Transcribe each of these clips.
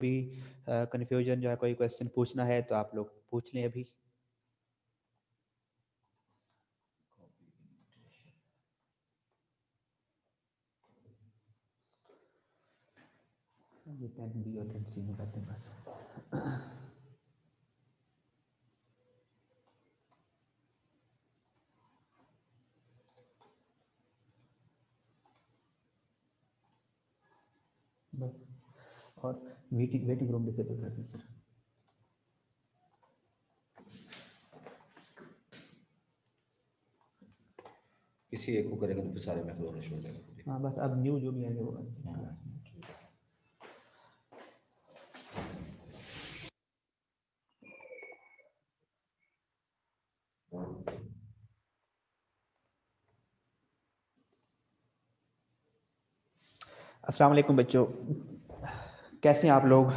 भी कन्फ्यूजन जो है, कोई क्वेश्चन पूछना है तो आप लोग पूछ लें अभी। ये 10B और 10C में करते हैं बस। बस और वेटिंग रूम डिसेबल कर दें सर। किसी एक को करेगा तो फिर सारे में होना शुरू हो जाएगा। हाँ बस अब न्यू जो भी आएंगे वो अस्सलाम वालेकुम बच्चों, कैसे हैं आप लोग?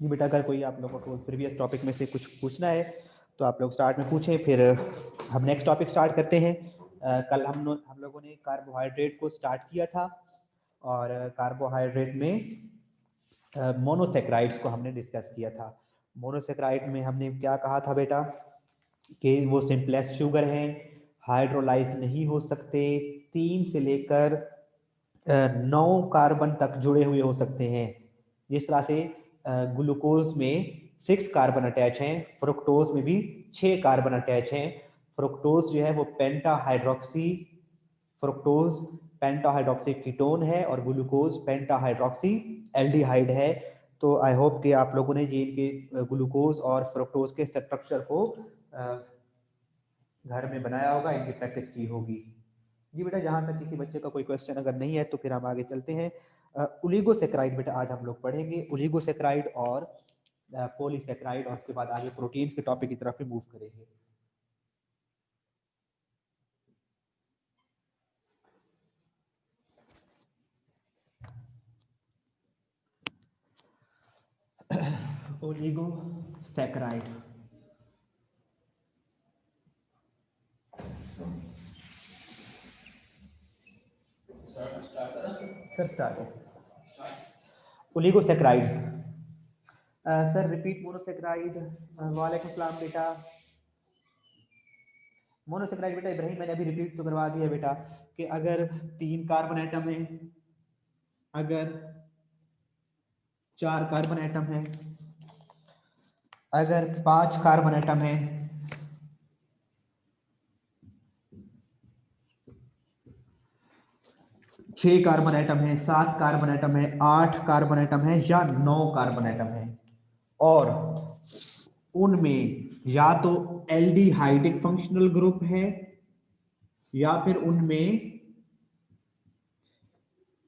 जी बेटा, अगर कोई आप लोगों को प्रीवियस टॉपिक में से कुछ पूछना है तो आप लोग स्टार्ट में पूछें, फिर हम नेक्स्ट टॉपिक स्टार्ट करते हैं। कल हम लोगों ने कार्बोहाइड्रेट को स्टार्ट किया था और कार्बोहाइड्रेट में मोनोसेक्राइड्स को हमने डिस्कस किया था। मोनोसेक्राइड में हमने क्या कहा था बेटा कि वो सिंपलेस्ट शुगर हैं, हाइड्रोलाइज नहीं हो सकते, 3 से लेकर 9 कार्बन तक जुड़े हुए हो सकते हैं। जिस तरह से ग्लूकोज में 6 कार्बन अटैच हैं, फ्रुक्टोज में भी 6 कार्बन अटैच हैं। फ्रुक्टोज जो है वो फ्रुक्टोज पेंटाहाइड्रोक्सी कीटोन है और ग्लूकोज पेंटाहाइड्रोक्सी एल्डिहाइड है। तो आई होप कि आप लोगों ने ये इनके ग्लूकोज और फ्रुक्टोज के स्ट्रक्चर को घर में बनाया होगा, इनकी प्रैक्टिस की होगी। जी बेटा, जहाँ तक किसी बच्चे का कोई क्वेश्चन अगर नहीं है तो फिर हम आगे चलते हैं। ओलिगोसेक्राइड बेटा आज हम लोग पढ़ेंगे, ओलिगोसेक्राइड और पॉलीसेक्राइड, और उसके बाद आगे प्रोटीन्स के टॉपिक की तरफ भी मूव करेंगे। ओलिगोसेक्राइड सर स्टार्ट है। Oligosaccharides sir repeat monosaccharide. वालेकुम सलाम बेटा। मोनोसेक्राइड बेटा इब्राहिम मैंने अभी रिपीट तो करवा दिया बेटा कि अगर 3 कार्बन एटम है, अगर 4 कार्बन एटम है, अगर 5 कार्बन एटम है, 6 कार्बन एटम है, 7 कार्बन एटम है, 8 कार्बन एटम है या 9 कार्बन एटम है, और उनमें या तो एल्डिहाइडिक फंक्शनल ग्रुप है या फिर उनमें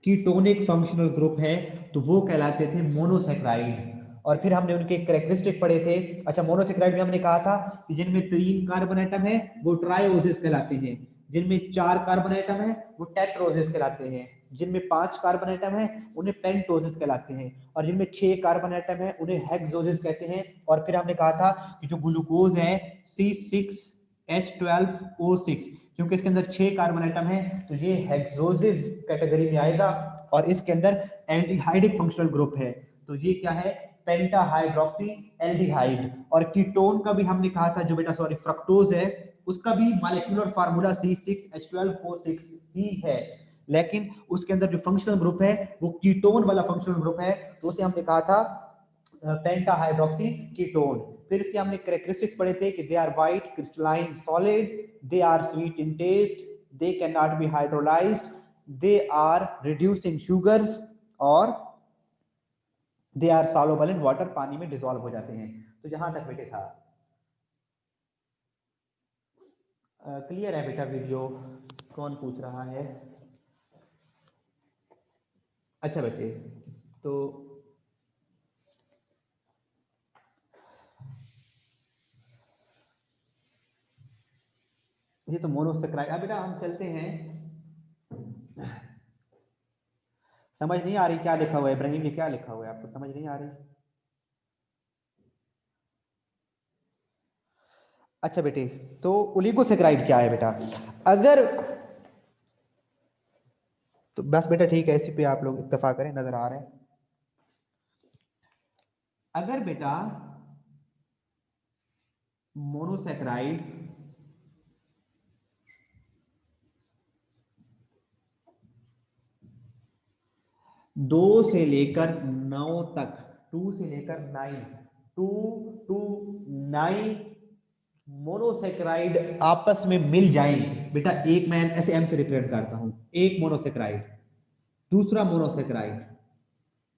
कीटोनिक फंक्शनल ग्रुप है, तो वो कहलाते थे मोनोसेक्राइड। और फिर हमने उनके कैरेक्टरिस्टिक पढ़े थे। अच्छा, मोनोसेक्राइड में हमने कहा था कि जिनमें 3 कार्बन एटम है वो ट्राइओसिस कहलाते हैं, जिनमें 4 कार्बन एटम है वो टेट्रोसिस कहलाते हैं, जिनमें 5 कार्बन एटम है उन्हें पेंटोसिस कहलाते हैं, और जिनमें 6 कार्बन एटम है उन्हें हेक्सोसिस कहते हैं। और फिर हमने कहा था कि जो ग्लूकोज है C6H12O6, क्योंकि इसके अंदर 6 कार्बन एटम है तो ये हेक्सोसिस कैटेगरी में आएगा, और इसके अंदर एल्डिहाइडिक फंक्शनल ग्रुप है तो ये क्या है, पेंटाहाइड्रोक्सी एल्डिहाइड। और कीटोन का भी हमने कहा था, जो बेटा सॉरी फ्रक्टोज है उसका भी मॉलिक्यूलर फार्मूला C6H12O6 ही है, लेकिन उसके अंदर जो फंक्शनल ग्रुप है वो कीटोन वाला फंक्शनल ग्रुप है, तो उसे हमने कहा था पेंटाहाइड्रोक्सी कीटोन। फिर इसके हमने कैरेक्टरिस्टिक्स पढ़े थे कि they are white crystalline solid, they are sweet in taste, they can not be hydrolysed, they are reducing sugars, और they are soluble in water, पानी में डिसॉल्व हो जाते हैं। तो जहां तक बेटे था क्लियर है बेटा वीडियो? कौन पूछ रहा है? अच्छा बच्चे, तो ये तो मोनोसेक्राइड। अब बेटा हम चलते हैं, समझ नहीं आ रही क्या लिखा हुआ है इब्राहिम, ये क्या लिखा हुआ है आपको समझ नहीं आ रही? अच्छा बेटे, तो ओलिगोसेक्राइड क्या है बेटा? अगर तो बस बेटा ठीक है, इसी पे आप लोग इत्तेफाक करें, नजर आ रहे हैं। अगर बेटा मोनोसेक्राइड 2 से लेकर 9 तक, 2 से लेकर 9, 2 to 9 मोनोसेक्राइड आपस में मिल जाएं बेटा, एक मैं ऐसे एम से रिप्रेजेंट करता हूं, एक मोनोसेक्राइड, दूसरा मोनोसेक्राइड,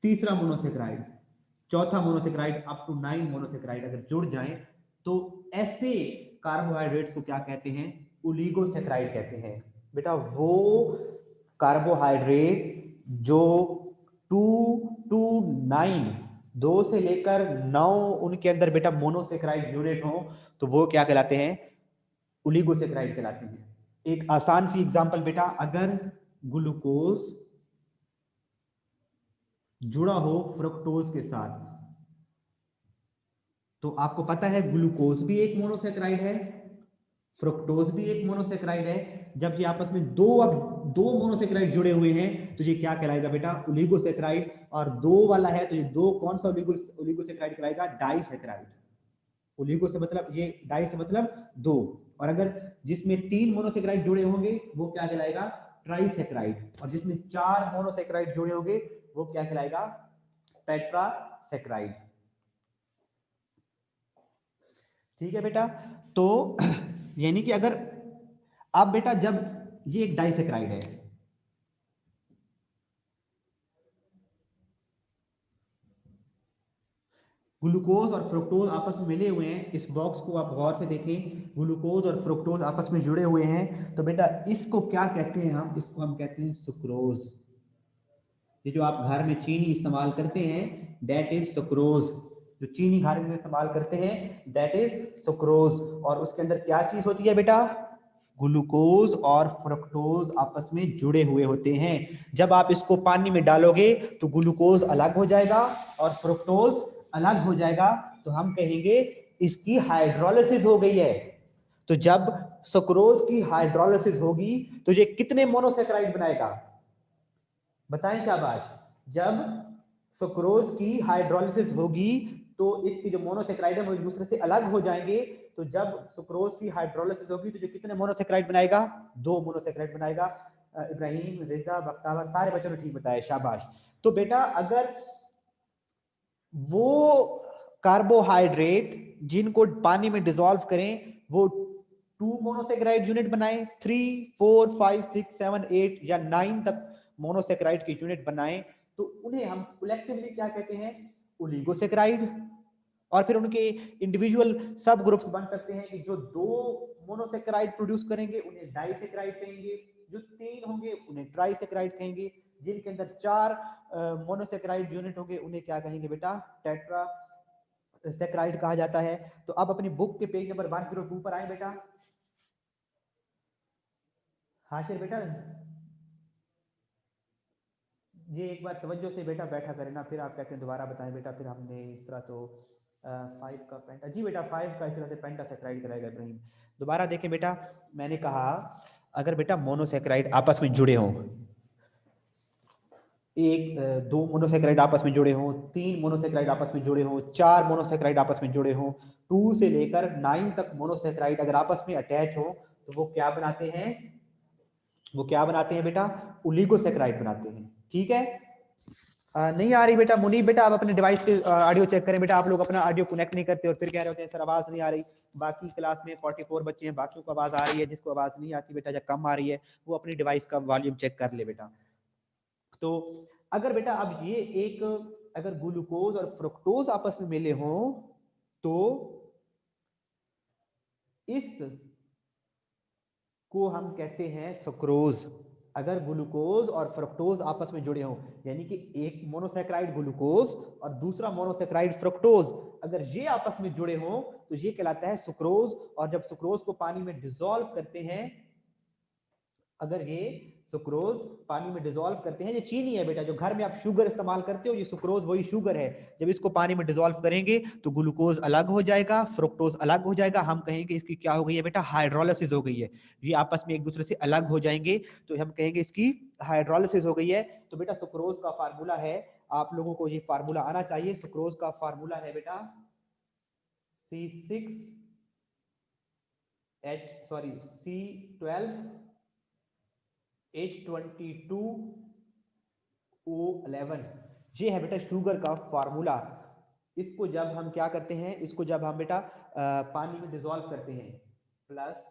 तीसरा मोनोसेक्राइड, चौथा मोनोसेक्राइड, अप टू 9 मोनोसेक्राइड अगर जुड़ जाएं तो ऐसे कार्बोहाइड्रेट्स को क्या कहते हैं? ओलिगोसेक्राइड कहते हैं बेटा। वो कार्बोहाइड्रेट जो 2 to 9, 2 से लेकर 9 उनके अंदर बेटा मोनोसेक्राइड यूनिट हो तो वो क्या कहलाते हैं? ओलिगोसेक्राइड कहलाते हैं। एक आसान सी एग्जांपल बेटा, अगर ग्लूकोज जुड़ा हो फ्रुक्टोज के साथ, तो आपको पता है ग्लूकोज भी एक मोनोसेक्राइड है, फ्रुक्टोज भी एक मोनोसेक्राइड है। जब ये आपस में दो मोनोसेक्राइड जुड़े हुए हैं तो ये क्या कहलाएगा बेटा? ओलिगोसेक्राइड। और 2 वाला है तो ये 2 कौन सा ओलिगोसेक्राइड कहलाएगा? डाइसेक्राइड। ओलिगो से मतलब ये, डाई से मतलब 2। और अगर जिसमें 3 मोनोसेक्राइड जुड़े होंगे वो क्या कहलाएगा? ट्राइसेक्राइड। और जिसमें 4 मोनोसेक्राइड जुड़े होंगे वो क्या कहलाएगा? टेट्रासेक्राइड। ठीक है बेटा। तो यानी कि अगर अब बेटा जब ये एक डाइसेक्राइड है, ग्लूकोज और फ्रुक्टोज आपस में मिले हुए हैं, इस बॉक्स को आप गौर से देखें, ग्लूकोज और फ्रुक्टोज आपस में जुड़े हुए हैं, तो बेटा इसको क्या कहते हैं? हम इसको हम कहते हैं सुक्रोज। ये जो आप घर में चीनी इस्तेमाल करते हैं दैट इज सुक्रोज। जो चीनी घर में इस्तेमाल करते हैं दैट इज सुक्रोज। और उसके अंदर क्या चीज होती है बेटा? ग्लूकोज और फ्रुक्टोज आपस में जुड़े हुए होते हैं। जब आप इसको पानी में डालोगे तो ग्लूकोज अलग हो जाएगा और फ्रुक्टोज अलग हो जाएगा, तो हम कहेंगे इसकी हाइड्रोलिसिस हो गई है। तो जब सुक्रोज की हाइड्रोलिसिस होगी तो ये कितने मोनोसेक्राइड बनाएगा? बताएं शाबाश। जब सुक्रोज की हाइड्रोलिसिस होगी तो इसकी जो मोनोसेक्राइड है वो एक दूसरे से अलग हो जाएंगे। तो जब सुक्रोज की हाइड्रोलिसिस होगी तो जो कितने मोनोसेक्राइड बनाएगा? 2 मोनोसेक्राइड बनाएगा। इब्राहिम, रिजा, बख्तावर सारे बच्चों ने ठीक बताया, शाबाश। तो बेटा अगर वो कार्बोहाइड्रेट जिनको पानी में डिसॉल्व करें वो 2 मोनोसेक्राइड यूनिट बनाएं, 3, 4, 5, 6, 7, 8 या 9 तक मोनोसेक्राइड की यूनिट बनाएं, तो उन्हें हम कलेक्टिवली क्या कहते हैं? ओलिगोसेक्राइड। और फिर उनके इंडिविजुअल सब ग्रुप्स बन सकते हैं कि जो 2 मोनोसेक्राइड प्रोड्यूस करेंगे उन्हें डाइसेक्राइड कहेंगे, जो 3 होंगे उन्हें ट्राइसेक्राइड कहेंगे, जिनके अंदर 4 मोनोसेक्राइड यूनिट होंगे उन्हें क्या कहेंगे बेटा? टेट्रा सेक्राइड कहा जाता है। तो अब अपनी बुक के पेज नंबर 102 पर आए बेटा। हाशिर बेटा ये एक बार तवज्जो से बेटा बैठा करें ना, फिर आप कहते हैं दोबारा बताएं बेटा, फिर हमने इस तरह तो 5 का पेंटा, जी बेटा 5 का इस तरह से पेंटासेक्राइड कराएगा इब्राहिम। दोबारा देखें बेटा, मैंने कहा अगर बेटा मोनोसेक्राइड आपस में जुड़े हों, 2 मोनोसेक्राइड आपस में जुड़े हों, 3 मोनोसेक्राइड आपस में जुड़े हों, 4 मोनोसेक्राइड आपस में जुड़े हों, 2 से लेकर 9 तक मोनोसेक्राइड अगर आपस में अटैच हो तो वो क्या बनाते हैं? वो क्या बनाते हैं बेटा? ओलिगोसेक्राइड बनाते हैं। ठीक है। नहीं आ रही बेटा मुनीब बेटा, आप अपने डिवाइस के ऑडियो चेक करें बेटा। आप लोग अपना ऑडियो कनेक्ट नहीं करते और फिर कह रहे होते हैं सर आवाज नहीं आ रही। बाकी क्लास में 44 बच्चे हैं, बाकियों को आवाज आ रही है, जिसको आवाज नहीं आती बेटा या कम आ रही है वो अपनी डिवाइस का वॉल्यूम चेक कर ले बेटा। तो अगर बेटा अब ये एक, अगर ग्लूकोज और फ्रुक्टोज आपस में मिले हों तो इस को हम कहते हैं सुक्रोज। अगर ग्लूकोज और फ्रुक्टोज आपस में जुड़े हों, यानी कि एक मोनोसेक्राइड ग्लूकोज और दूसरा मोनोसेक्राइड फ्रुक्टोज अगर ये आपस में जुड़े हों तो ये कहलाता है सुक्रोज। और जब सुक्रोज को पानी में डिसॉल्व करते हैं, अगर ये सुक्रोज पानी में डिसॉल्व करते हैं, ये चीनी है बेटा, जो घर में आप शुगर इस्तेमाल करते हो, ये सुक्रोज वही शुगर है। जब इसको पानी में डिसॉल्व करेंगे तो ग्लूकोज अलग हो जाएगा, फ्रुक्टोज अलग हो जाएगा। हम कहेंगे इसकी क्या हो गई है बेटा? हाइड्रोलिसिस हो गई है। ये आपस में एक दूसरे से अलग हो जाएंगे तो हम कहेंगे इसकी हाइड्रोलिसिस हो गई है। तो बेटा सुक्रोज का फार्मूला है, आप लोगों को ये फार्मूला आना चाहिए। सुक्रोज का फार्मूला है बेटा C6H12O11। ये है बेटा शुगर का फार्मूला। इसको जब हम क्या करते हैं, इसको जब हम बेटा पानी में डिसॉल्व करते हैं प्लस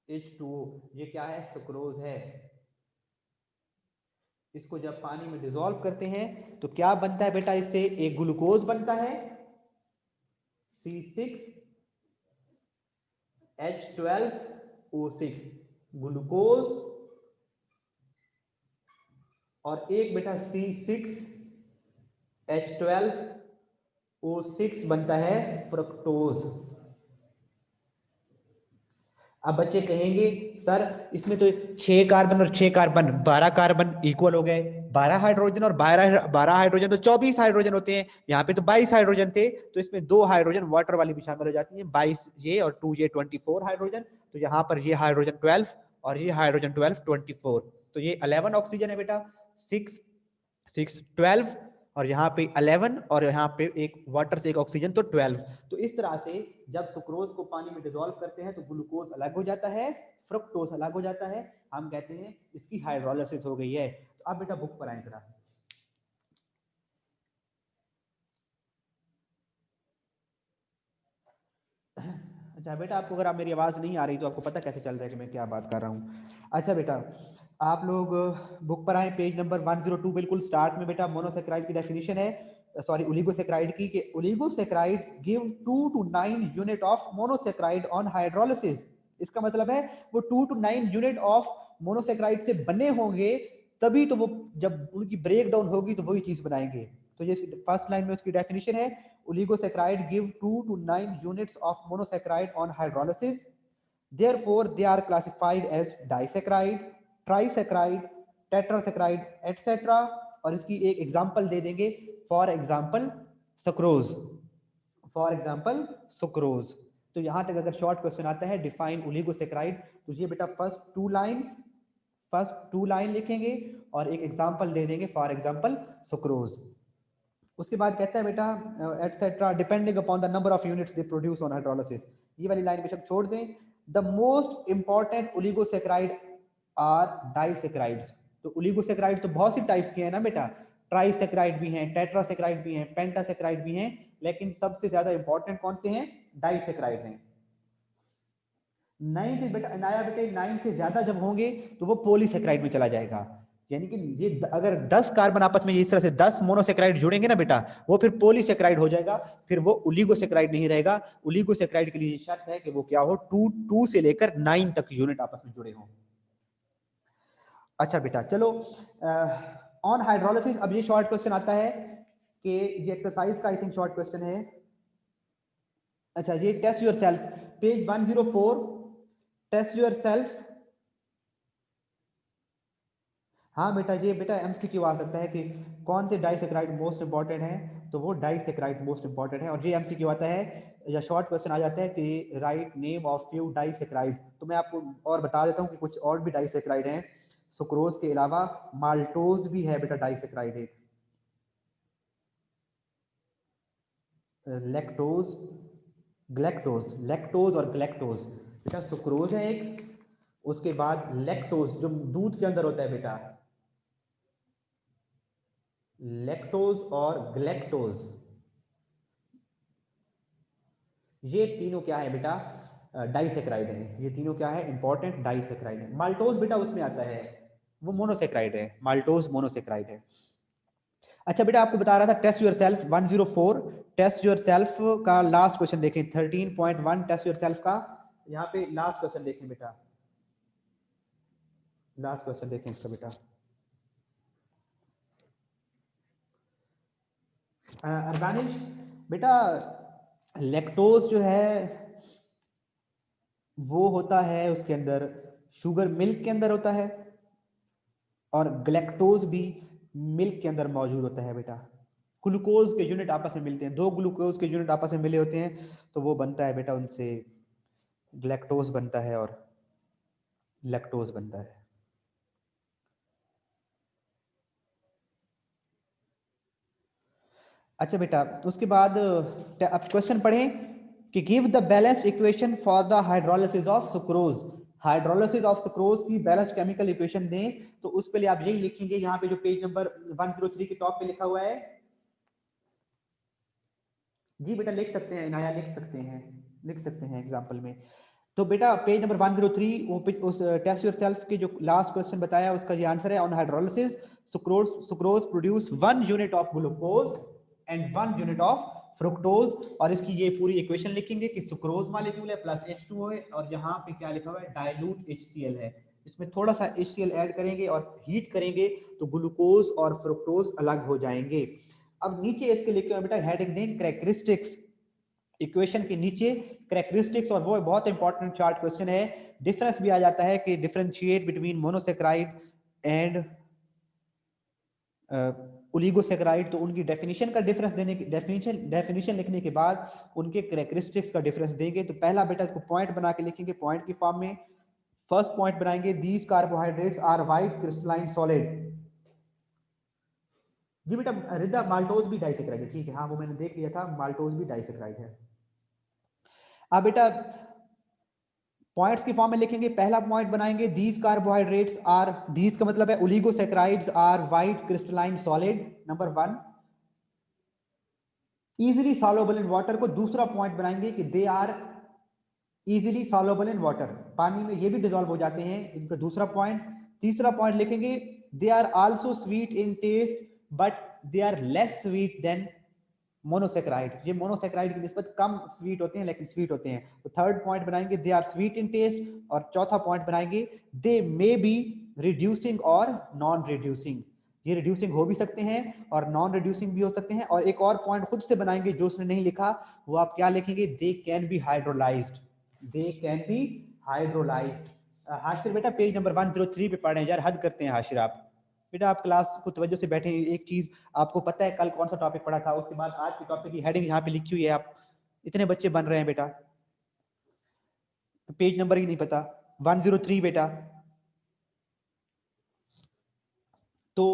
H2O, ये क्या है, सुक्रोज है। इसको जब पानी में डिसॉल्व करते हैं तो क्या बनता है बेटा, इससे एक ग्लूकोज बनता है C6H12O6 ग्लूकोज, और एक बेटा C6H12O6 बनता है फ्रक्टोज। अब बच्चे कहेंगे सर इसमें तो 6 कार्बन और 6 कार्बन 12 कार्बन इक्वल हो गए, 12 हाइड्रोजन और 12 हाइड्रोजन तो 24 हाइड्रोजन होते हैं, यहाँ पे तो 22 हाइड्रोजन थे, तो इसमें 2 हाइड्रोजन वाटर वाली भी शामिल हो जाती है, 22 ये और 2 ये 24 हाइड्रोजन, तो यहाँ पर ये हाइड्रोजन 12 और ये हाइड्रोजन 12 24, तो ये 11 ऑक्सीजन है बेटा, 6 6 12 और यहाँ पे 11 और यहाँ पे एक वाटर से एक ऑक्सीजन तो 12। तो इस तरह से जब सुक्रोज को पानी में डिसॉल्व करते हैं तो ग्लूकोज अलग हो जाता है, फ्रक्टोज अलग हो जाता है, हम कहते हैं इसकी हाइड्रोलाइसिस हो गई है। तो अब बेटा बुक पर आए जरा। अच्छा बेटा, आपको अगर आप मेरी आवाज नहीं आ रही तो आपको पता कैसे चल रहा है कि मैं क्या बात कर रहा हूँ। अच्छा बेटा, आप लोग बुक पर आए, पेज नंबर 102, बिल्कुल स्टार्ट में बेटा मोनोसेक्राइड की डेफिनेशन है, सॉरी ओलिगोसेक्राइड की, कि oligosaccharide give 2 to 9 unit of monosaccharide on hydrolysis. इसका मतलब है वो 2 to 9 यूनिट ऑफ मोनोसेक्राइड से बने होंगे, तभी तो वो जब उनकी ब्रेक डाउन होगी तो वही चीज बनाएंगे। तो ये फर्स्ट लाइन में उसकी डेफिनेशन है, oligosaccharide give 2 to 9 units of monosaccharide on hydrolysis, therefore they are classified as disaccharide, trisaccharide, tetrasaccharide etc। और इसकी एक एग्जांपल दे देंगे, for example sucrose, for example sucrose. तो यहां तक अगर शॉर्ट क्वेश्चन आता है डिफाइन ओलिगोसेक्राइड, तो ये बेटा फर्स्ट टू लाइन लिखेंगे और एक एग्जांपल दे देंगे, फॉर एग्जांपल सुक्रोज। उसके बाद कहता है बेटा etcetera depending upon the number of units they produce on hydrolysis. ये वाली लाइन बेशक छोड़ दें। The most important oligosaccharide are disaccharides. तो ओलिगोसेक्राइड तो बहुत सी टाइप्स के हैं ना बेटा, ट्राइसेक्राइड भी हैं, टेट्रासेक्राइड भी हैं, पेंटासेक्राइड भी हैं, लेकिन सबसे ज्यादा इंपॉर्टेंट कौन से हैं, डाइसेक्राइड हैं। 9 से बेटा अनाया बेटे 9 से ज्यादा जब होंगे तो वो पॉलीसेक्राइड में चला जाएगा। यानी कि ये अगर 10 कार्बन आपस में इस तरह से 10 मोनोसेक्राइड जुड़ेंगे ना बेटा, वो फिर पॉलीसेक्राइड हो जाएगा, फिर वो ओलिगोसेक्राइड नहीं रहेगा। ओलिगोसेक्राइड के लिए शर्त है कि वो क्या हो, 2 से लेकर 9 तक यूनिट आपस में जुड़े हों। अच्छा बेटा चलो ऑन हाइड्रोलिसिस। अब ये शॉर्ट क्वेश्चन आता है कि ये एक्सरसाइज का आई थिंक शॉर्ट क्वेश्चन है। अच्छा ये test yourself, page 104, test yourself. हाँ बेटा, ये बेटा एमसीक्यू आ सकता है कि कौन से डाइसेक्राइड मोस्ट इंपॉर्टेंट है, तो वो डाइसेक्राइड मोस्ट इंपॉर्टेंट है। और ये एमसीक्यू आता है या शॉर्ट क्वेश्चन आ जाता है कि write name of few disaccharide. तो मैं आपको और बता देता हूँ कि कुछ और भी डाइसेक्राइड हैं सुक्रोज के अलावा। माल्टोज भी है बेटा डाइसेक्राइड एक, लैक्टोज, ग्लैक्टोज, लैक्टोज और ग्लैक्टोज। बेटा सुक्रोज है एक, उसके बाद लैक्टोज जो दूध के अंदर होता है बेटा, लैक्टोज और ग्लैक्टोज, ये तीनों क्या है बेटा, डाइसेक्राइड है। ये तीनों क्या है, इंपॉर्टेंट डाइसेक्राइड है। माल्टोज बेटा उसमें आता है, वो मोनोसेक्राइड है, माल्टोज मोनोसेक्राइड है। अच्छा बेटा आपको बता रहा था टेस्ट योरसेल्फ 104, टेस्ट योरसेल्फ का लास्ट क्वेश्चन देखें 13.1, टेस्ट योरसेल्फ का यहाँ पे लास्ट क्वेश्चन देखें बेटा, लास्ट क्वेश्चन देखें इसका बेटा। अर्गानिश बेटा, लैक्टोज जो है वो होता है उसके अंदर, शुगर मिल्क के अंदर होता है, और ग्लैक्टोज भी मिल्क के अंदर मौजूद होता है बेटा। ग्लूकोज के यूनिट आपस में मिलते हैं, 2 ग्लूकोज के यूनिट आपस में मिले होते हैं, तो वो बनता है बेटा उनसे ग्लैक्टोज बनता है और लैक्टोज बनता है। अच्छा बेटा, उसके बाद अब क्वेश्चन पढ़ें कि give the balanced equation for the hydrolysis of sucrose. Hydrolysis of sucrose की बैलेंस्ड केमिकल इक्वेशन दें तो उसके लिए आप यही लिखेंगे, यहाँ पे जो पेज नंबर 103 के टॉप पे लिखा हुआ है। जी बेटा लिख सकते हैं, नया लिख सकते हैं एग्जाम्पल में। तो बेटा पेज नंबर 103 उस टेस्ट योरसेल्फ के जो लास्ट क्वेश्चन बताया उसका ये आंसर है। On hydrolysis sucrose produce 1 unit of glucose and 1 unit of fructose. और इसकी ये पूरी इक्वेशन लिखेंगे कि सुक्रोज मॉलिक्यूल है प्लस H2O है और यहाँ पे क्या लिखा हुआ है, डाइल्यूट HCl है। इसमें थोड़ा सा HCl ऐड करेंगे और हीट करेंगे तो ग्लूकोज और फ्रुक्टोज अलग हो जाएंगे। अब नीचे इसके लिखे हुए बेटा हेडिंग दें कैरेक्टरिस्टिक्स। इक्वेशन के नीचे कैरेक्टरिस्टिक्स, और वो बहुत इंपॉर्टेंट चार्ट क्वेश्चन है। डिफरेंस भी आ जाता है कि differentiate between monosaccharide and oligosaccharide. तो उनकी डेफिनेशन का डिफरेंस देने की डेफिनेशन लिखने के बाद उनके कैरेक्टरिस्टिक्स का डिफरेंस देंगे। तो पहला बेटा इसको पॉइंट बना के लिखेंगे, पॉइंट की फॉर्म में। फर्स्ट पॉइंट बनाएंगे, these carbohydrates are white crystalline solid. जी बेटा रिदा माल्टोज भी डाइसेक्राइड है, ठीक है, हाँ वो मैंने देख लिया था, माल्टोज भी डाइसेक्राइड है। अब बेटा पॉइंट्स की फॉर्म में लिखेंगे, पहला पॉइंट बनाएंगे, दीज कार्बोहाइड्रेट्स आर, दीज का मतलब है oligosaccharides are white crystalline solid, number 1। Easily soluble in water को दूसरा पॉइंट बनाएंगे कि they are easily soluble in water, पानी में ये भी डिसॉल्व हो जाते हैं, इनका दूसरा पॉइंट। तीसरा पॉइंट लिखेंगे, they are also sweet in taste but they are less sweet than monosaccharide. ये मोनोसेक्राइड की निस्बत कम स्वीट होते हैं लेकिन स्वीट होते हैं। तो थर्ड पॉइंट बनाएंगे, they are sweet in taste. और चौथा पॉइंट बनाएंगे, दे मे बी रिड्यूसिंग और नॉन रिड्यूसिंग। ये रिड्यूसिंग हो भी सकते हैं और नॉन रिड्यूसिंग भी हो सकते हैं। और एक और पॉइंट खुद से बनाएंगे जो उसने नहीं लिखा, वो आप क्या लिखेंगे, दे can be hydrolysed, they can be hydrolysed. Hashir बेटा पेज नंबर 103 पे पढ़ रहे हैं यार, हद करते हैं हाशिर आप। बेटा आप क्लास को तवज्जो से बैठे, एक चीज आपको पता है कल कौन सा टॉपिक पढ़ा था, उसके बाद आज के टॉपिक की हेडिंग यहाँ पे लिखी हुई है, आप इतने बच्चे बन रहे हैं बेटा, पेज नंबर ही नहीं पता। 103 बेटा। तो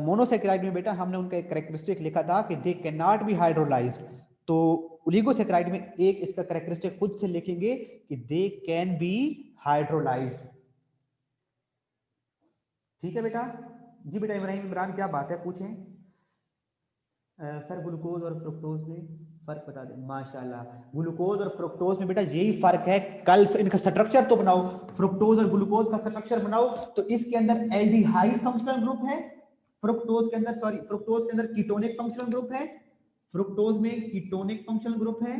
मोनोसेक्राइड में बेटा हमने उनका एक कैरेक्टरिस्टिक लिखा था कि they can not be hydrolysed. तो ओलिगोसेक्राइड में एक इसका कैरेक्टरिस्टिक खुद से लिखेंगे कि दे कैन बी हाइड्रोलाइज्ड। ठीक है बेटा। जी बेटा इब्राहिम इमरान क्या बात है, पूछें। सर ग्लूकोज और फ्रुक्टोज में फर्क बता दें। माशाल्लाह, ग्लूकोज और फ्रुक्टोज में बेटा यही फर्क है। कल इनका स्ट्रक्चर तो बनाओ, फ्रुक्टोज और ग्लूकोज का स्ट्रक्चर बनाओ। तो इसके अंदर एल्डिहाइड फंक्शनल ग्रुप है, फ्रुक्टोज के अंदर फ्रुक्टोज के अंदर कीटोनिक फंक्शनल ग्रुप है, फ्रुक्टोज में कीटोनिक फंक्शनल ग्रुप है,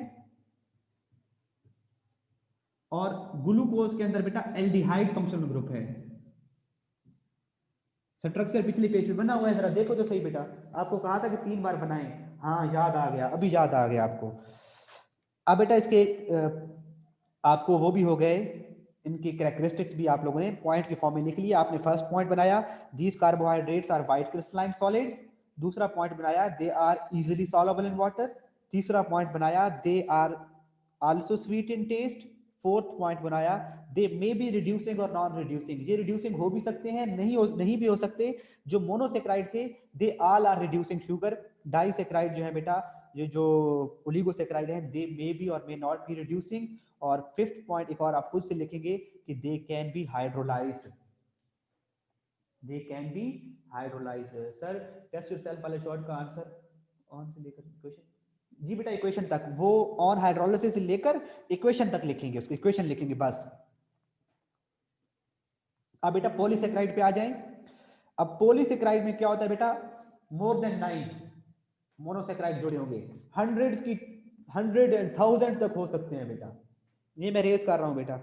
और ग्लूकोज के अंदर बेटा एल्डिहाइड फंक्शनल ग्रुप है। स्ट्रक्चर पिछले पेज पे बना हुआ है, जरा देखो तो सही बेटा। आपको कहा था कि 3 बार बनाएं, हाँ याद आ गया, अभी याद आ गया आपको। अब बेटा इसके आपको वो भी हो गए, इनकी कैरेक्टरिस्टिक्स भी आप लोगों ने पॉइंट की फॉर्म में लिख लिया। आपने फर्स्ट पॉइंट बनाया, these carbohydrates are white crystalline solid. दूसरा पॉइंट बनाया, they are easily soluble in water. तीसरा पॉइंट बनाया, they are also sweet in taste. Fourth point बनाया, दे मे बी रिड्यूसिंग और नॉन रिड्यूसिंग। ये रिड्यूसिंग हो भी सकते हैं, नहीं भी हो सकते। जो मोनोसेक्राइड थे, they all are reducing sugar. Disaccharide जो है बेटा, ये जो ओलिगोसेक्राइड है, दे मे बी और मे नॉट बी रिड्यूसिंग। और फिफ्थ पॉइंट एक और आप खुद से लिखेंगे कि they can be hydrolysed, they can be hydrolysed. Sir test yourself वाले शॉर्ट का आंसर ऑन से लेकर क्वेश्चन, जी बेटा इक्वेशन तक, वो ऑन हाइड्रोलिसिस से लेकर इक्वेशन तक लिखेंगे, उसको इक्वेशन लिखेंगे बस। अब बेटा पॉलीसेक्राइड पे आ जाएं। अब पॉलीसेक्राइड में क्या होता है बेटा, मोर देन 9 मोनोसेक्राइड जुड़े होंगे, हंड्रेड्स की 100 एंड 1000 तक हो सकते हैं बेटा। ये मैं रेस कर रहा हूं बेटा।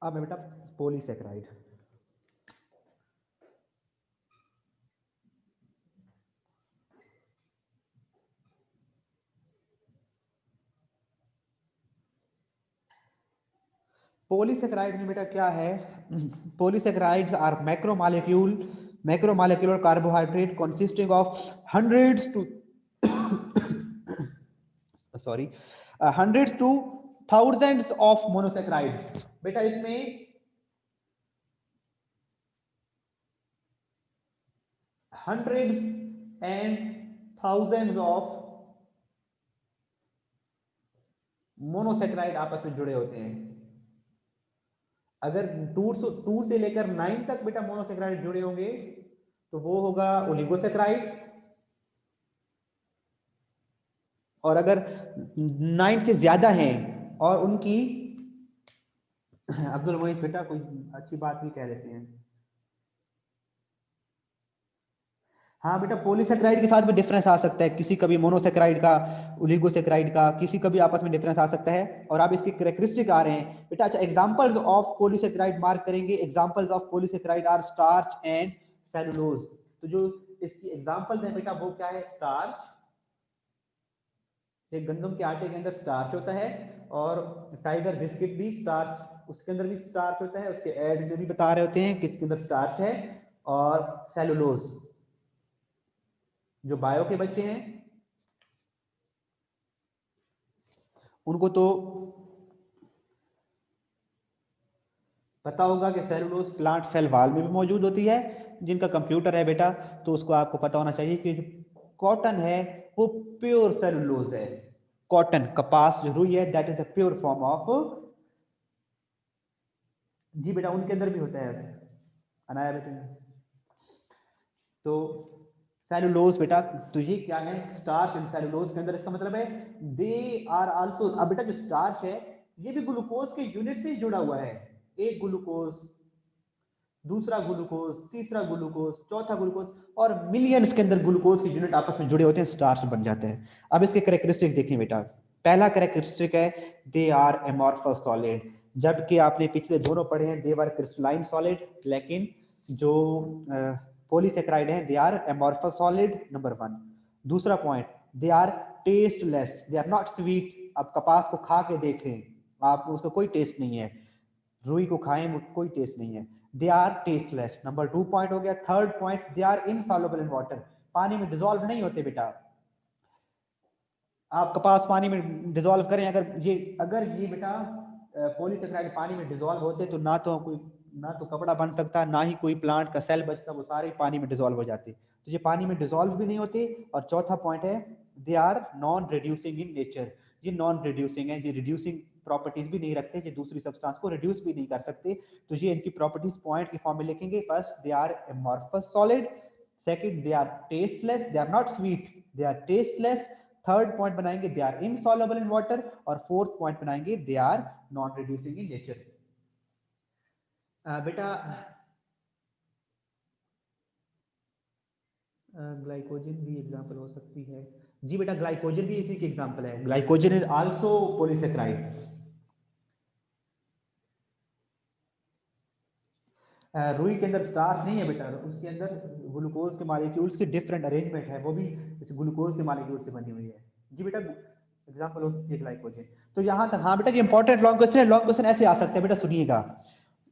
अब बेटा पॉलीसेक्राइड, पॉलीसेक्राइड में बेटा क्या है, polysaccharides are macromolecular carbohydrate consisting of hundreds to hundreds to thousands of monosaccharides. बेटा इसमें hundreds and thousands of monosaccharide आपस में जुड़े होते हैं। अगर 2 से लेकर 9 तक बेटा मोनोसेक्राइड जुड़े होंगे तो वो होगा ओलिगोसेक्राइड, और अगर 9 से ज्यादा हैं और उनकी अब्दुल मोइज बेटा कोई अच्छी बात भी कह लेते हैं। हाँ बेटा, पॉलीसेक्राइड के साथ भी डिफरेंस आ सकता है, किसी कभी मोनोसेक्राइड का, ओलिगोसेक्राइड का, किसी कभी आपस में डिफरेंस आ सकता है। और आप इसके कैरेक्टरिस्टिक आ रहे हैं बेटा। अच्छा, एग्जांपल्स ऑफ पॉलीसेक्राइड मार्क करेंगे। Examples of polysaccharide are starch and cellulose. तो जो इसकी एग्जांपल है बेटा वो क्या है? स्टार्च, एक गंदम के आटे के अंदर स्टार्च होता है, और टाइगर बिस्किट भी स्टार्च, उसके अंदर भी स्टार्च होता है। उसके एड में भी बता रहे होते हैं किसके अंदर स्टार्च है। और सेलुलोज, जो बायो के बच्चे हैं उनको तो पता होगा कि सेलुलोज प्लांट सेल वॉल में भी मौजूद होती है। जिनका कंप्यूटर है बेटा तो उसको आपको पता होना चाहिए कि जो कॉटन है वो प्योर सेलुलोज है। कॉटन, कपास, जो रुई है, that is a pure form of, जी बेटा उनके अंदर भी होता है अनाया बेटा। तो सेलुलोज बेटा, तो ये क्या है? स्टार्च एंड सेलुलोज के अंदर, इसका मतलब है दे आर आल्सो। अब बेटा जो स्टार्च है ये भी ग्लूकोज के यूनिट से जुड़ा हुआ है। एक ग्लूकोज, दूसरा ग्लूकोज, तीसरा ग्लूकोज, चौथा ग्लूकोज, और मिलियंस के अंदर ग्लूकोज के यूनिट आपस में जुड़े होते हैं, स्टार्च बन जाते हैं। अब इसके कैरेक्टरिस्टिक देखिए बेटा। पहला कैरेक्टरिस्टिक है दे आर एमॉर्फस सॉलिड। जबकि आपने पिछले दोनों पढ़े हैं दे आर क्रिस्टलाइन सॉलिड, लेकिन जो पॉलीसेक्राइड है they are amorphous solid, number 1। दूसरा point, they are tasteless, they are not sweet. अब कपास को खा के देखें आप, उसको कोई टेस्ट नहीं है। रुई को खाएं वो कोई टेस्ट नहीं है। They are tasteless, number 2 point हो गया। Third point, they are insoluble in water, पानी में डिसॉल्व नहीं होते बेटा। आप कपास पानी में डिसॉल्व करें, अगर ये बेटा पॉलीसेक्राइड पानी में डिसॉल्व होते तो ना तो कपड़ा बन सकता, ना ही कोई प्लांट का सेल बचता, वो सारे पानी में डिसॉल्व हो जाते। तो ये पानी में डिसॉल्व भी नहीं होते। और चौथा पॉइंट है they are non reducing in nature. ये नॉन रिड्यूसिंग है, ये रिड्यूसिंग प्रॉपर्टीज भी नहीं रखते, ये दूसरी सब्सटेंस को रिड्यूस भी नहीं कर सकते। तो ये इनकी प्रॉपर्टीज पॉइंट की फॉर्म में लिखेंगे। First, they are amorphous solid. Second, they are tasteless, they are not sweet, they are tasteless. Third point बनाएंगे they are insoluble in water, और फोर्थ पॉइंट बनाएंगे they are non reducing in nature. बेटा glycogen भी example हो सकती है। जी बेटा, glycogen भी इसी की एग्जांपल है। Glycogen is also polysaccharide. रुई के अंदर स्टार्च नहीं है बेटा, उसके अंदर ग्लूकोज के मॉलिक्यूल्स की डिफरेंट अरेंजमेंट है, वो भी इस ग्लूकोज के मॉलिक्यूल से बनी हुई है। जी बेटा, एग्जांपल हो सकती है ग्लाइकोजन। तो यहां तक हाँ बेटा, ये इंपॉर्टेंट लॉन्ग क्वेश्चन है। लॉन्ग क्वेश्चन ऐसे आ सकते हैं बेटा, सुनिएगा।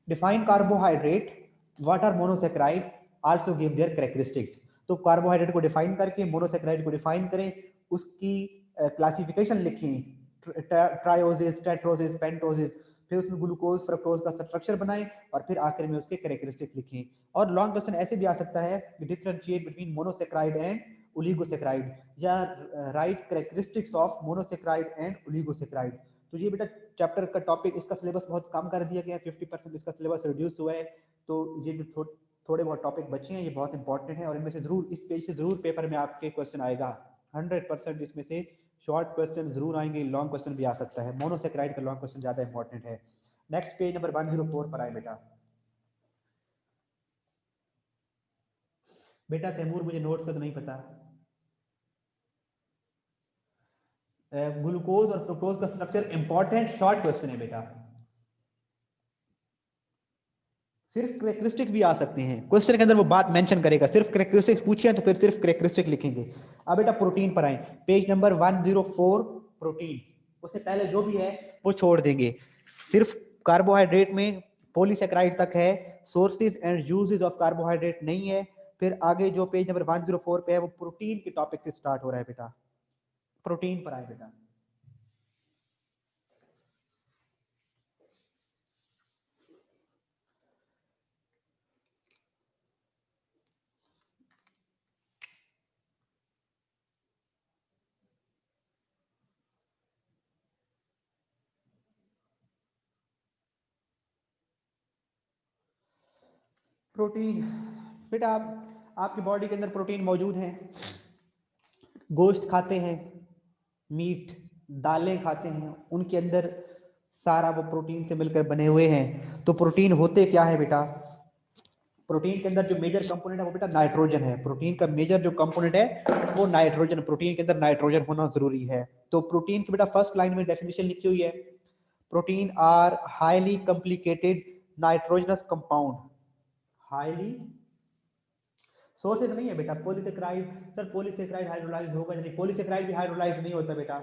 Define carbohydrate, what are monosaccharide, also give their characteristics. तो कार्बोहाइड्रेट को डिफाइन करके मोनोसेक्राइड को डिफाइन करें, उसकी क्लासिफिकेशन लिखें, ट्रायोसिस, टेट्रोसिस, पेंटोसिस, फिर उसमें ग्लूकोज फ्रक्टोज का स्ट्रक्चर बनाएं, और फिर आखिर में उसके कैरेक्टरिस्टिक लिखें। और लॉन्ग क्वेश्चन ऐसे भी आ सकता है कि differentiate between monosaccharide and oligosaccharide, या write characteristics of monosaccharide and oligosaccharide. तो ये बेटा चैप्टर का टॉपिक, इसका सिलेबस बहुत कम कर दिया गया है, 50% इसका सिलेबस रिड्यूस हुआ है। तो ये जो थोड़े बहुत टॉपिक बचे हैं ये बहुत इंपॉर्टेंट है, और इनमें से जरूर, इस पेज से जरूर पेपर में आपके क्वेश्चन आएगा। 100% इसमें से शॉर्ट क्वेश्चन जरूर आएंगे, लॉन्ग क्वेश्चन भी आ सकता है। मोनोसेक्राइड का लॉन्ग क्वेश्चन ज्यादा इंपॉर्टेंट है। नेक्स्ट पेज नंबर 104 पर आए बेटा। बेटा तैमूर, मुझे नोट्स का तो नहीं पता। ग्लूकोज और फ्रुक्टोज का स्ट्रक्चर इंपॉर्टेंट शॉर्ट क्वेश्चन है बेटा। सिर्फ कैरेक्टरिस्टिक भी आ सकते हैं, क्वेश्चन के अंदर वो बात मेंशन करेगा। सिर्फ कैरेक्टरिस्टिक्स पूछिए तो फिर सिर्फ कैरेक्टरिस्टिक लिखेंगे। अब बेटा प्रोटीन पर आए, पेज नंबर 104, प्रोटीन। उससे पहले जो भी है वो छोड़ देंगे, सिर्फ कार्बोहाइड्रेट में पॉलीसेक्राइड तक है, sources and uses of carbohydrate नहीं है। फिर आगे जो पेज नंबर 104 पे है वो प्रोटीन के टॉपिक से स्टार्ट हो रहा है बेटा। प्रोटीन पर आए बेटा। प्रोटीन बेटा आपकी बॉडी के अंदर प्रोटीन मौजूद है। गोश्त खाते हैं, मीट, दालें खाते हैं, उनके अंदर सारा वो प्रोटीन से मिलकर बने हुए हैं। तो प्रोटीन होते क्या है बेटा? प्रोटीन के अंदर जो मेजर कंपोनेंट है वो बेटा नाइट्रोजन है। प्रोटीन का मेजर जो कंपोनेंट है वो नाइट्रोजन, प्रोटीन के अंदर नाइट्रोजन होना जरूरी है। तो प्रोटीन की बेटा फर्स्ट लाइन में डेफिनेशन लिखी हुई है, protein are highly complicated nitrogenous compound. Highly sources नहीं है बेटा, पॉलीसेकेराइड। सर पॉलीसेकेराइड हाइड्रोलाइज होगा नहीं, पॉलीसेकेराइड भी हाइड्रोलाइज नहीं होता बेटा,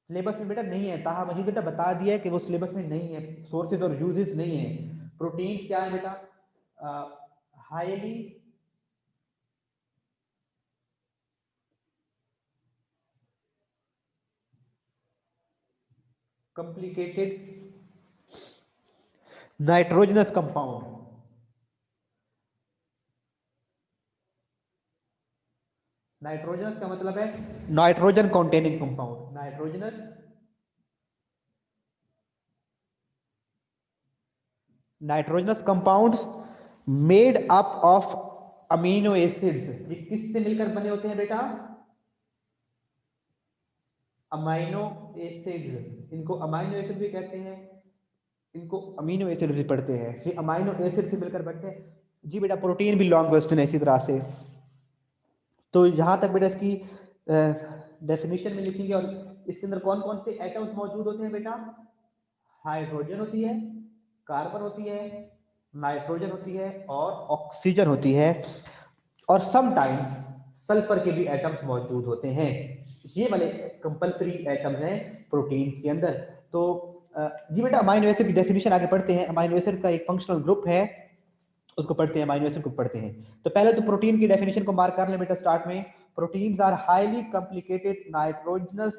सिलेबस में बेटा नहीं है। ताहा मजीद बेटा बता दिया है कि वो सिलेबस में नहीं है, सोर्सेज और यूजेस नहीं है। प्रोटीन्स क्या है बेटा? Highly complicated nitrogenous compound. Nitrogenous का मतलब है nitrogen containing compound. Nitrogenous compounds made up of amino acids. ये किससे मिलकर बने होते हैं बेटा? Amino acids. इनको अमाइनो एसिड भी कहते हैं, इनको अमीनो एसिड भी पढ़ते हैं। ये अमाइनो एसिड से मिलकर बनते हैं जी बेटा। प्रोटीन भी लॉन्ग क्वेश्चन है इसी तरह से। तो यहां तक बेटा इसकी डेफिनेशन में लिखेंगे। और इसके अंदर कौन कौन से एटम्स मौजूद होते हैं बेटा? हाइड्रोजन होती है, कार्बन होती है, नाइट्रोजन होती है और ऑक्सीजन होती है। और समटाइम्स सल्फर के भी एटम्स मौजूद होते हैं। ये वाले कंपलसरी एटम्स हैं प्रोटीन के अंदर। तो जी बेटा अमाइनो एसिड की डेफिनेशन आगे पढ़ते हैं। अमाइनो एसिड का एक फंक्शनल ग्रुप है, उसको पढ़ते हैं, अमाइनो एसिड को पढ़ते हैं। तो पहले तो प्रोटीन की डेफिनेशन को मार्क कर लें बेटा स्टार्ट में। Proteins are highly complicated nitrogenous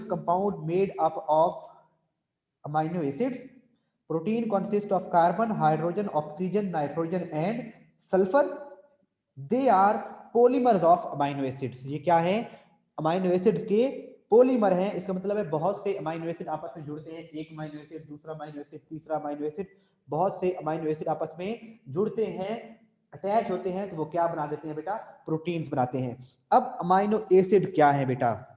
compound made up of amino acids. Protein consist of carbon, hydrogen, oxygen, nitrogen and sulphur. They are polymers of amino acids. ये क्या है? अमाइनो एसिड्स के polymer हैं। इसका मतलब है बहुत से अमाइनो एसिड आपस में जुड़ते हैं। एक अमाइनो एसिड, दूसरा अमाइनो एसिड, तीसरा अमाइनो एसिड, बहुत से अमाइनो एसिड आपस में जुड़ते हैं, अटैच होते हैं, तो वो क्या बना देते हैं बेटा? प्रोटीन्स बनाते हैं। अब अमाइनो एसिड क्या है बेटा?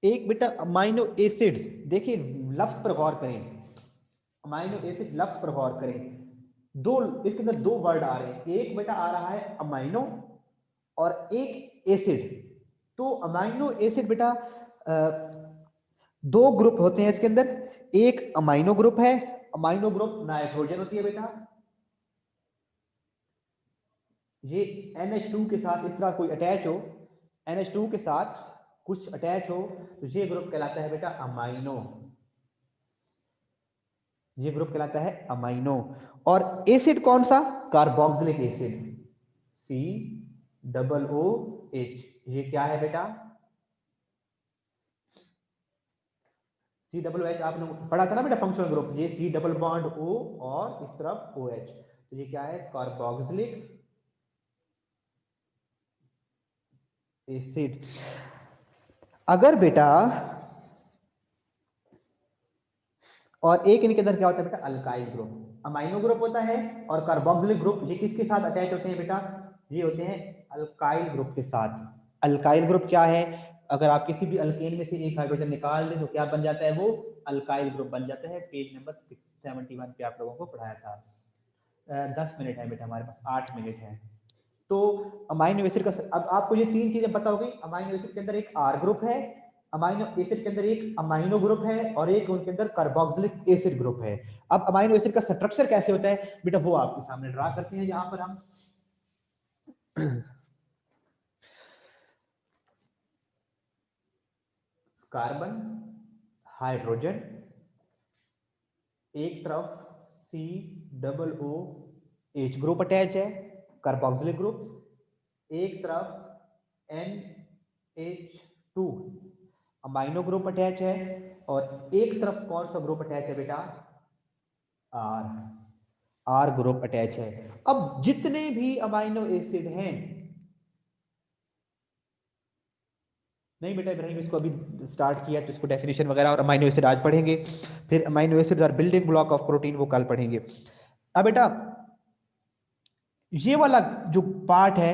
एक बेटा अमाइनो एसिड्स, देखिए लफ्ज पर गौर करें, अमाइनो एसिड लफ्ज पर गौर करें। दो, इसके अंदर दो वर्ड आ रहे हैं। एक बेटा आ रहा है अमाइनो और एक एसिड। तो अमाइनो एसिड बेटा दो ग्रुप होते हैं इसके अंदर। एक अमाइनो ग्रुप है, अमाइनो ग्रुप नाइट्रोजन होती है बेटा। ये NH2 के साथ इस तरह कोई अटैच हो, NH2 के साथ कुछ अटैच हो, तो ये ग्रुप कहलाता है बेटा अमाइनो। ये ग्रुप कहलाता है अमाइनो। और एसिड कौन सा? Carboxylic acid, COOH। ये क्या है बेटा? COOH आपने पढ़ा था ना बेटा फंक्शनल ग्रुप। ये C डबल बॉन्ड O और इस तरफ OH, तो ये क्या है? Carboxylic acid. अगर बेटा और एक इनके अंदर क्या होता है बेटा? Alkyl group. अमाइनो ग्रुप होता है और कार्बोक्सिलिक ग्रुप, ये किसके साथ अटैच होते हैं बेटा? ये होते हैं अल्काइल ग्रुप के साथ। अल्काइल ग्रुप क्या है? अगर आप किसी भी अल्केन में से एक हाइड्रोजन निकाल दें तो क्या बन जाता है? वो अल्काइल ग्रुप बन जाता है। पेज नंबर 671 पे आप लोगों को पढ़ाया था। 10 मिनट है बेटा हमारे पास, 8 मिनट है। तो अमाइनो एसिड का अब आपको ये तीन चीजें पता हो गई। अमाइनो एसिड के अंदर एक आर ग्रुप है, अमाइनो एसिड के अंदर एक अमाइनो ग्रुप है और एक उनके अंदर कार्बोक्सिलिक एसिड ग्रुप है। अब अमाइनो एसिड का स्ट्रक्चर कैसे होता है बेटा, वो आपके सामने ड्रा करते हैं। यहां पर हम कार्बन, हाइड्रोजन, एक तरफ COOH ग्रुप अटैच है, कार्बोक्सिलिक ग्रुप। एक तरफ NH2 अमाइनो ग्रुप अटैच है और एक तरफ कौन सा ग्रुप अटैच है बेटा? आर ग्रुप अटैच है। अब जितने भी अमाइनो एसिड हैं, नहीं बेटा इब्राहिम, इसको अभी स्टार्ट किया तो इसको डेफिनेशन वगैरह और अमाइनो एसिड आज पढ़ेंगे, फिर amino acids are building block of protein वो कल पढ़ेंगे। अब बेटा ये वाला जो पार्ट है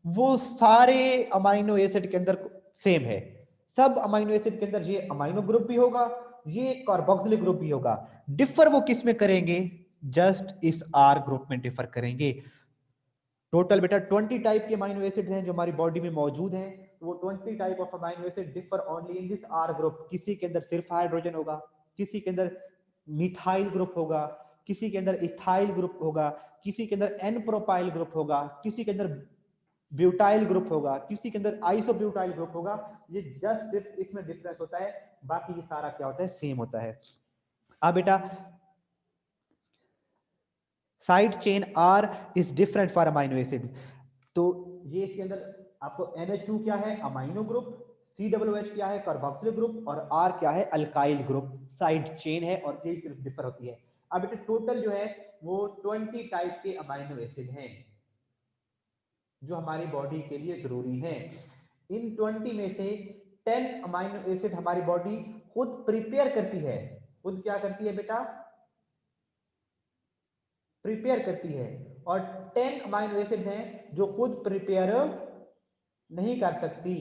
वो सारे अमाइनो एसिड के अंदर सेम है। सब अमाइनो एसिड के अंदर ये अमाइनो ग्रुप भी होगा, ये कार्बोक्सिलिक ग्रुप भी होगा। डिफर वो किस में करेंगे? जस्ट इस आर ग्रुप में डिफर करेंगे। टोटल बेटा 20 टाइप के अमाइनो एसिड हैं जो हमारी बॉडी में मौजूद हैं। तो वो 20 type of amino acid differ only in this R group. किसी के अंदर सिर्फ हाइड्रोजन होगा, किसी के अंदर मिथाइल ग्रुप होगा, किसी के अंदर इथाइल ग्रुप होगा, किसी के अंदर एन प्रोपाइल ग्रुप होगा, किसी के अंदर ब्यूटाइल ग्रुप होगा, किसी के अंदर आइसोब्यूटाइल ग्रुप होगा। ये जस्ट सिर्फ इसमें डिफरेंस होता है, बाकी ये सारा क्या होता है? सेम होता है। अब बेटा side chain R is different for amino acid. तो ये इसके अंदर आपको NH2 क्या है? अमाइनो ग्रुप, COOH क्या है? कार्बोक्सिलिक ग्रुप, और R क्या है? Alkyl group. साइड चेन है और ये डिफर होती है। अब बेटा टोटल जो है वो 20 टाइप के अमाइनो एसिड हैं जो हमारी बॉडी के लिए जरूरी है। इन 20 में से 10 अमाइनो एसिड हमारी बॉडी खुद प्रिपेयर करती है। खुद क्या करती है बेटा? प्रिपेयर करती है। और 10 अमाइनो एसिड हैं जो खुद प्रिपेयर नहीं कर सकती,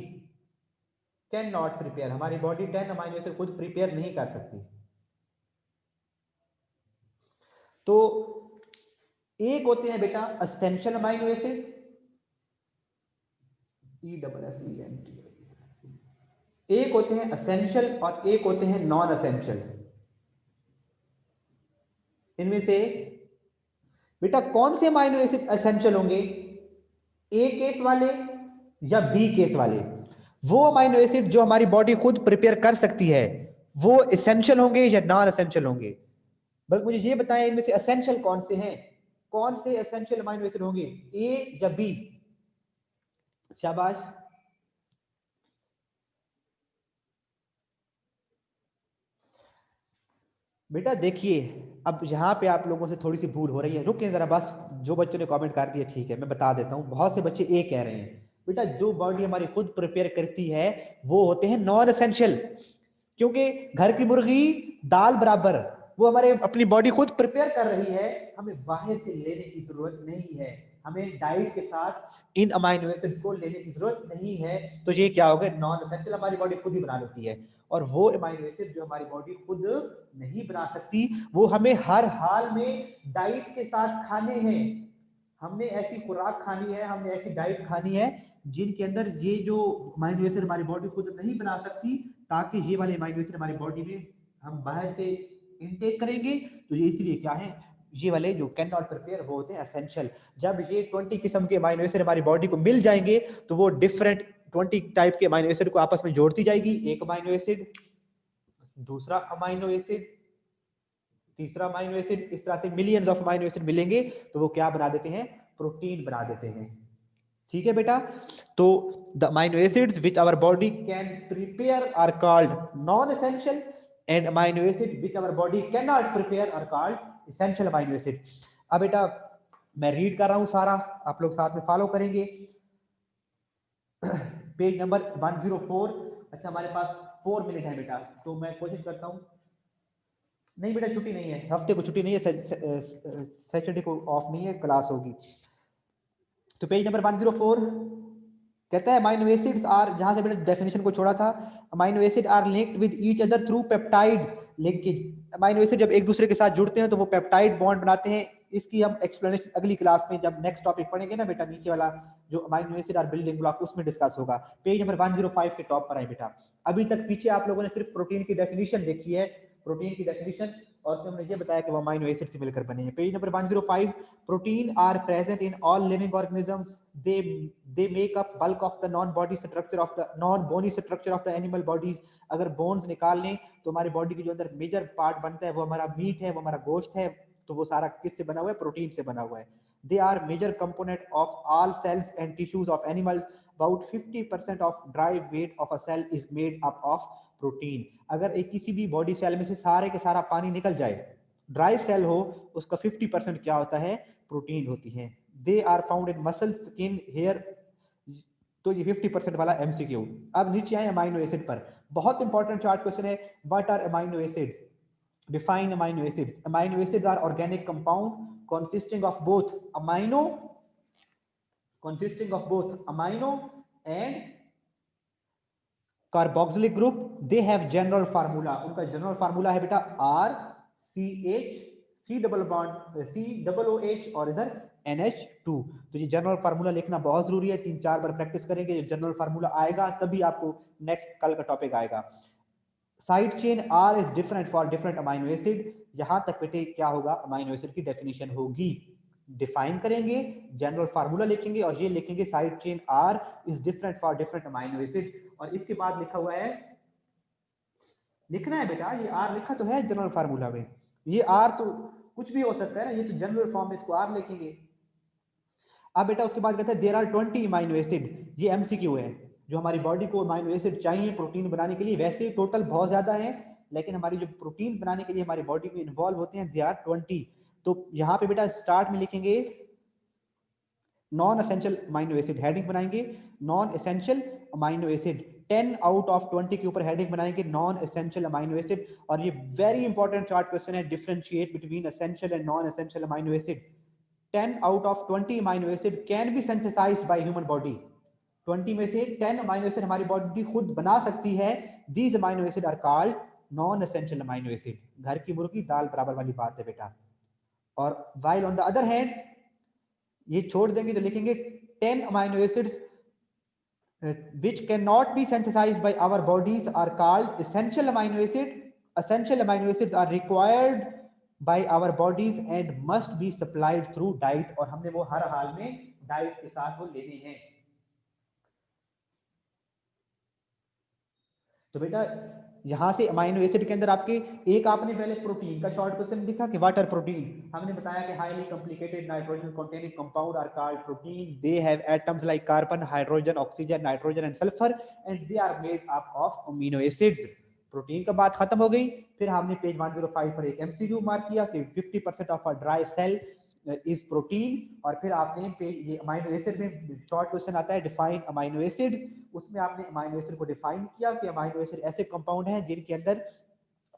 कैन नॉट प्रिपेयर। हमारी बॉडी 10 अमाइनो एसिड खुद प्रिपेयर नहीं कर सकती। तो एक होते हैं बेटा एसेंशियल अमाइनो एसिड, ESSENT। एक होते हैं एसेंशियल और एक होते हैं नॉन एसेंशियल। इनमें से बेटा कौन से अमाइनो एसिड एसेंशियल होंगे? ए केस वाले या बी केस वाले? वो अमाइनो एसिड जो हमारी बॉडी खुद प्रिपेयर कर सकती है वो एसेंशियल होंगे या नॉन एसेंशियल होंगे? बस मुझे ये बताएं इनमें से एसेंशियल कौन से हैं? कौन से एसेंशियल अमाइनो एसिड होंगे, ए या बी? शाबाश। बेटा देखिए अब यहाँ पे आप लोगों से थोड़ी सी भूल हो रही है, रुकिए जरा बस। जो बच्चों ने कमेंट कर दिया ठीक है, मैं बता देता हूँ। बहुत से बच्चे ए कह रहे हैं। बेटा जो बॉडी हमारी खुद प्रिपेयर करती है वो होते हैं नॉन एसेंशियल, क्योंकि घर की मुर्गी दाल बराबर। वो हमारे अपनी बॉडी खुद प्रिपेयर कर रही है, हमें बाहर से लेने की जरूरत नहीं है। हमें डाइट के साथ इन अमाइनो एसिड्स को लेने की जरूरत नहीं है। तो ये क्या हो गया? Non essential. हमारी बॉडी खुद ही बना लेती है। और वो अमाइनो एसिड जो हमारी बॉडी खुद नहीं बना सकती वो हमें हर हाल में डाइट के साथ खाने हैं। हमने ऐसी खुराक खानी है, हमने ऐसी डाइट खानी है जिनके अंदर ये जो अमाइनो एसिड हमारी बॉडी खुद नहीं बना सकती, ताकि ये वाले अमाइनो एसिड हमारी बॉडी में हम बाहर से इनटेक करेंगे। तो ये इसलिए क्या है, ये वाले जो कैन नॉट प्रिपेयर वो होते हैं एसेंशियल। जब ये 20 किस्म के अमाइनो एसिड हमारी बॉडी को मिल जाएंगे तो वो डिफरेंट 20 टाइप के अमाइनो एसिड को आपस में जोड़ती जाएगी। एक अमाइनो एसिड, दूसरा अमाइनो एसिड, तीसरा अमाइनो एसिड, इस तरह से मिलियंस ऑफ अमाइनो एसिड मिलेंगे तो वो क्या बना देते हैं? प्रोटीन बना देते हैं। ठीक है बेटा। तो the amino acids which our body can prepare are called non essential and amino acid which our body can not prepare are called essential amino acid. अब बेटा मैं रीड कर रहा हूं सारा, आप लोग साथ में फॉलो करेंगे। Page number 104। अच्छा हमारे पास 4 मिनट है बेटा, तो मैं कोशिश करता हूं। नहीं बेटा छुट्टी नहीं है, हफ्ते को छुट्टी नहीं है, सैटरडे को ऑफ नहीं है, क्लास होगी। तो पेज नंबर 104 कहता है अमाइनो एसिड्स आर, जहां से मैंने डेफिनेशन को छोड़ा था, amino acid are linked with each other through peptide linkage. Amino acid जब एक दूसरे के साथ जुड़ते हैं तो वो पेप्टाइड बॉन्ड बनाते हैं। इसकी हम एक्सप्लेनेशन अगली क्लास में जब नेक्स्ट टॉपिक पढ़ेंगे ना बेटा, नीचे वाला जो amino acid are building block उसमें डिस्कस होगा। पेज नंबर 105 के टॉप पर है बेटा। अभी तक पीछे आप लोगों ने सिर्फ प्रोटीन की डेफिनेशन देखी है, प्रोटीन की डेफिनेशन, और उसमें हमने ये बताया कि वो अमाइनो एसिड से मिलकर बने हैं। Page number 105, protein are present in all living organisms, they make up bulk of the non body structure of the non bony structure of the animal bodies। अगर बोन्स निकाल लें तो हमारी बॉडी की जो अंदर मेजर पार्ट बनता है वो हमारा मीट है, वो हमारा गोश्त है, तो वो सारा किससे बना हुआ है? प्रोटीन से बना हुआ है। They are major component of all cells and tissues of animals. About 50% of dry weight of a cell is made up of protein. अगर एक किसी भी बॉडी सेल में से सारे के सारा पानी निकल जाए, ड्राई सेल हो, उसका 50% क्या होता है? प्रोटीन होती है। They are found in muscle, skin, hair, तो ये 50% वाला एमसीक्यू। अब नीचे आए अमाइनो एसिड पर, बहुत इंपॉर्टेंट चार्ट क्वेश्चन है, what are amino acids, define amino acids. Amino acids are organic compound consisting of both amino and carboxylic group. They have general formula, उनका जनरल फार्मूला है बेटा RCH, C double bond COOH और इधर NH2। तो ये general formula लिखना बहुत जरूरी है, 3-4 बार प्रैक्टिस करेंगे, ये जनरल फार्मूला आएगा तभी आपको नेक्स्ट कल का टॉपिक आएगा। Side chain R is different for different amino acid. यहां तक बेटे क्या होगा, अमाइनो एसिड की डेफिनेशन होगी, डिफाइन करेंगे, जनरल फार्मूला लिखेंगे और ये लिखेंगे side chain R is different for different amino acid. और इसके बाद लिखा हुआ है, लिखना है बेटा, ये R लिखा तो है जनरल फार्मूला में, ये R तो कुछ भी हो सकता है ना, ये तो जनरल फॉर्म में इसको R लिखेंगे। अब बेटा उसके बाद कहते हैं देयर आर 20 अमाइनो एसिड, ये एमसीक्यू है, जो हमारी बॉडी को अमाइनो एसिड चाहिए प्रोटीन बनाने के लिए, वैसे टोटल बहुत ज्यादा है लेकिन हमारी जो प्रोटीन बनाने के लिए हमारी बॉडी में इन्वॉल्व होते हैं दे आर 20। तो यहाँ पे बेटा स्टार्ट में लिखेंगे non essential amino acid, heading बनाएंगे non essential amino acid, 10 out of 20 के ऊपर हेडिंग बनाएंगे नॉन एसेंशियल अमाइनो एसिड। और ये वेरी इंपॉर्टेंट चार्ट क्वेश्चन है, differentiate between essential and non essential amino acid. 10 out of 20 amino acid can be synthesised by human body, 20 में से 10 amino acid हमारी body खुद बना सकती है, these amino acid are called non essential amino acid. घर की मुर्गी दाल बराबर वाली बात है बेटा। और while on the other hand, ये छोड़ देंगे तो लिखेंगे 10 amino acids which cannot be synthesized by our bodies are called essential amino acid. Essential amino acids are required by our bodies and must be supplied through diet, और हमने वो हर हाल में diet के साथ वो लेने हैं। तो बेटा यहां से अमाइनो एसिड के अंदर आपके एक आपने पहले प्रोटीन का शॉर्ट क्वेश्चन लिखा कि व्हाट आर प्रोटीन, हमने बताया कि highly complicated nitrogen containing compound are called protein, they have atoms like carbon, hydrogen, oxygen, nitrogen and sulphur and they are made up of amino acids. Protein का बात खत्म हो गई। फिर हमने पेज 105 पर एक एमसीक्यू मार्क किया कि 50% of a dry cell is protein. और फिर आपने ये अमाइनो एसिड में शॉर्ट क्वेश्चन आता है डिफाइन अमाइनो एसिड, उसमें आपने अमाइनो एसिड को डिफाइन किया कि अमाइनो एसिड ऐसे कंपाउंड हैं जिनके अंदर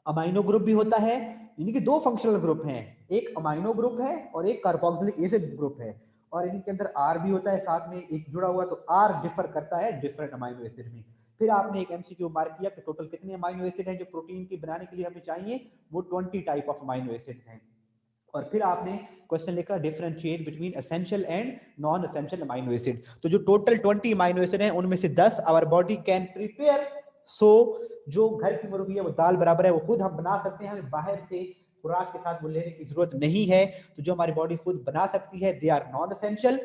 अमाइनो ग्रुप भी होता है, यानी कि दो फंक्शनल ग्रुप हैं, एक अमाइनो ग्रुप है और एक कार्बोक्सिलिक एसिड ग्रुप है, और इनके अंदर आर भी होता है साथ में एक जुड़ा हुआ, तो आर डिफर करता है डिफरेंट अमाइनो एसिड में। फिर आपने एक एमसीक्यू मार्क किया कि टोटल कितने अमाइनो एसिड हैं जो प्रोटीन की बनाने के लिए हमें चाहिए, वो 20 टाइप ऑफ अमाइनो एसिड्स हैं। और फिर आपने क्वेश्चन लिखा differentiate between essential and non essential amino acid. तो जो टोटल 20 अमाइनो एसिड हैं उनमें से 10 आवर बॉडी कैन प्रिपेयर, सो जो घर की मुर्गी है वो दाल बराबर है, वो खुद हम बना सकते हैं, हमें बाहर से खुराक के साथ वो लेने की जरूरत नहीं है। तो जो हमारी बॉडी खुद बना सकती है दे आर नॉन एसेंशियल,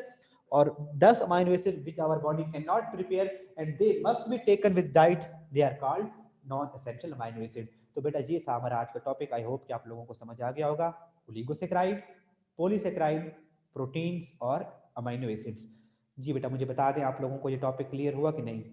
और 10 amino acid which our body can not prepare and they must be taken with diet, they are called non essential amino acid. तो बेटा ये था हमारा आज का टॉपिक, आई होप कि आप लोगों को समझ आ गया होगा। ओलिगोसैकेराइड, पॉलीसैकेराइड, प्रोटीन्स और अमाइनो एसिड्स। जी बेटा मुझे बता दें आप लोगों को ये टॉपिक क्लियर हुआ कि नहीं।